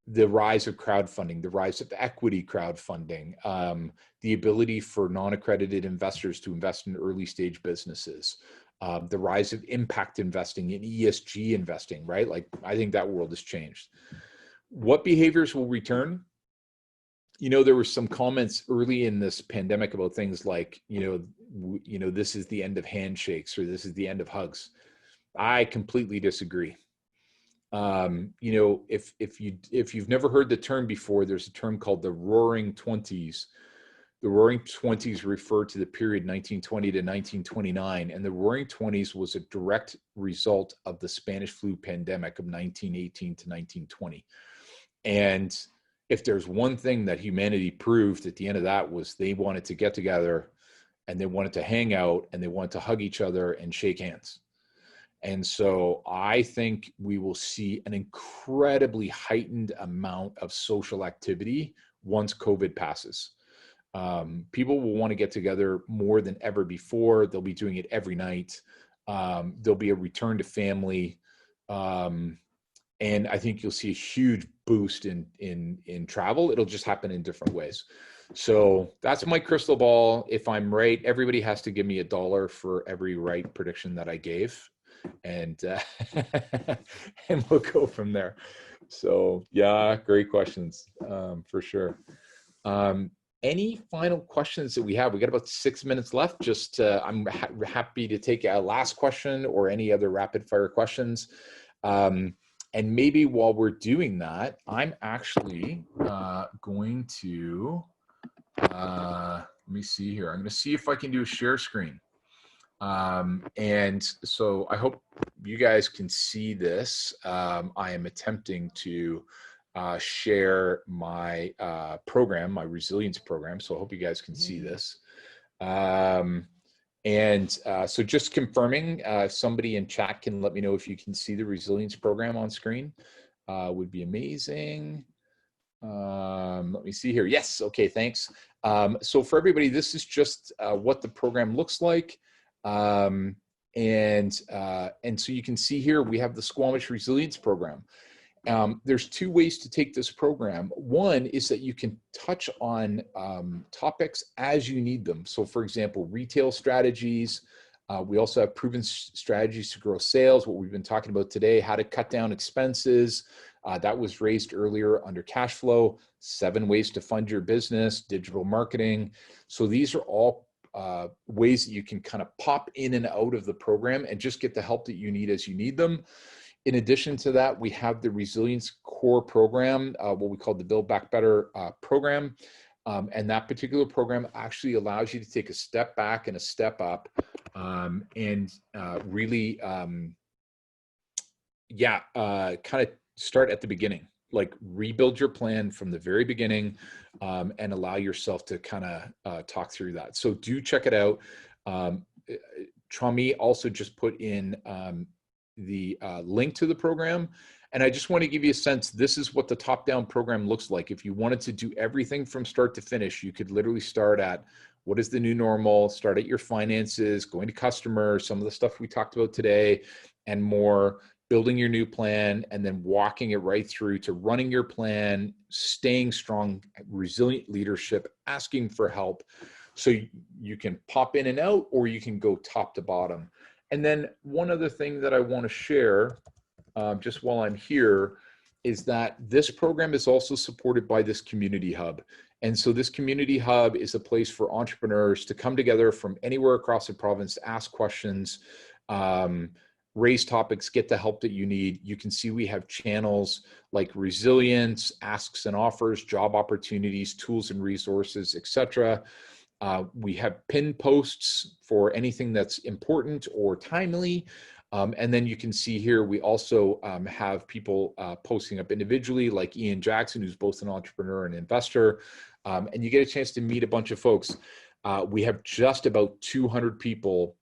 S1: the rise of crowdfunding, the rise of equity crowdfunding, the ability for non-accredited investors to invest in early stage businesses, the rise of impact investing and ESG investing, right? Like, I think that world has changed. What behaviors will return? There were some comments early in this pandemic about things like, this is the end of handshakes, or this is the end of hugs. I completely disagree. If you've never heard the term before, there's a term called the Roaring Twenties. The Roaring Twenties refer to the period 1920 to 1929, and the Roaring Twenties was a direct result of the Spanish flu pandemic of 1918 to 1920. And if there's one thing that humanity proved at the end of that, was they wanted to get together, and they wanted to hang out, and they wanted to hug each other and shake hands. And so I think we will see an incredibly heightened amount of social activity once COVID passes. People will want to get together more than ever before. They'll be doing it every night. There'll be a return to family. And I think you'll see a huge boost in travel. It'll just happen in different ways. So that's my crystal ball. If I'm right, everybody has to give me $1 for every right prediction that I gave. And and we'll go from there. So yeah, great questions, for sure. Any final questions that we have? We got about 6 minutes left. Just I'm happy to take a last question or any other rapid fire questions. And maybe while we're doing that, I'm actually going to let me see here. I'm going to see if I can do a share screen. And so I hope you guys can see this. I am attempting to share my program, my resilience program. So I hope you guys can see this. So just confirming, if somebody in chat can let me know if you can see the resilience program on screen, would be amazing. Let me see here. Yes. Okay. Thanks. So for everybody, this is just what the program looks like. And so you can see here, we have the Squamish Resilience Program. There's 2 ways to take this program. One is that you can touch on topics as you need them. So for example, retail strategies. We also have proven strategies to grow sales, what we've been talking about today, how to cut down expenses. That was raised earlier under cash flow, 7 ways to fund your business, digital marketing. So these are all ways that you can kind of pop in and out of the program and just get the help that you need as you need them. In addition to that, we have the Resilience Core program, what we call the Build Back Better program. And that particular program actually allows you to take a step back and a step up, and really, kind of start at the beginning. Like, rebuild your plan from the very beginning, and allow yourself to kind of talk through that. So do check it out. Trami also just put in the link to the program. And I just want to give you a sense, this is what the top-down program looks like. If you wanted to do everything from start to finish, you could literally start at what is the new normal, start at your finances, going to customers, some of the stuff we talked about today, and more, building your new plan, and then walking it right through to running your plan, staying strong, resilient leadership, asking for help. So you can pop in and out, or you can go top to bottom. And then one other thing that I want to share, just while I'm here, is that this program is also supported by this community hub. And so this community hub is a place for entrepreneurs to come together from anywhere across the province, ask questions, raise topics, get the help that you need. You can see we have channels like resilience, asks and offers, job opportunities, tools and resources, etc. We have pinned posts for anything that's important or timely. And then you can see here, we also have people posting up individually, like Ian Jackson, who's both an entrepreneur and investor. And you get a chance to meet a bunch of folks. We have just about 200 people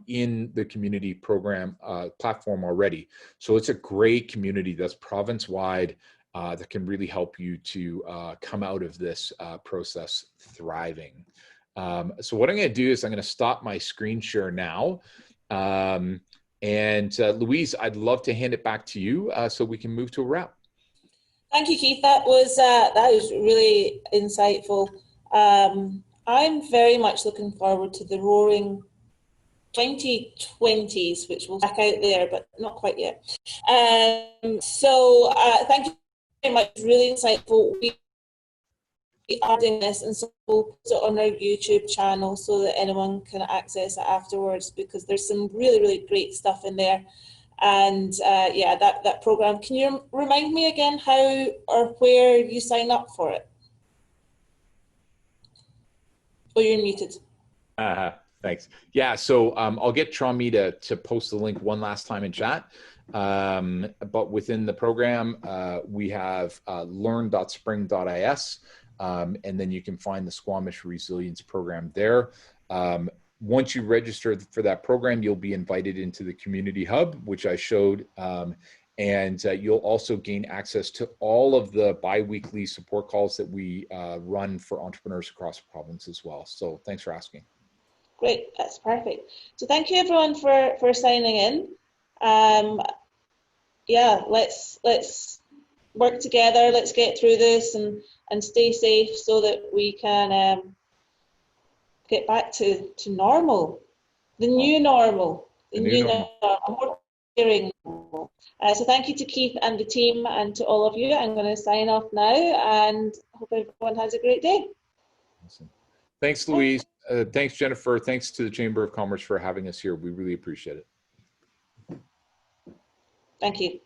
S1: in the community program platform already. So it's a great community that's province-wide, that can really help you to come out of this process thriving. So what I'm going to do is I'm going to stop my screen share now. And Louise, I'd love to hand it back to you so we can move to a wrap.
S2: Thank you, Keith. That was really insightful. I'm very much looking forward to the roaring 2020s, which will back out there, but not quite yet. Thank you very much. Really insightful. We are doing this, and so we'll put it on our YouTube channel so that anyone can access it afterwards, because there's some really, really great stuff in there. And yeah, that program. Can you remind me again how or where you sign up for it? Oh, you're muted.
S1: Thanks. Yeah, so I'll get Trami to post the link one last time in chat. But within the program, we have learn.spring.is, and then you can find the Squamish Resilience Program there. Once you register for that program, you'll be invited into the community hub, which I showed, and you'll also gain access to all of the bi-weekly support calls that we run for entrepreneurs across the province as well. So thanks for asking.
S2: Great, that's perfect. So thank you everyone for signing in. Yeah, let's work together. Let's get through this and stay safe so that we can get back to normal, the new normal, the new normal, more normal. So thank you to Keith and the team and to all of you. I'm going to sign off now and hope everyone has a great day.
S1: Awesome. Thanks, Louise. Thanks, Jennifer. Thanks to the Chamber of Commerce for having us here. We really appreciate it.
S2: Thank you.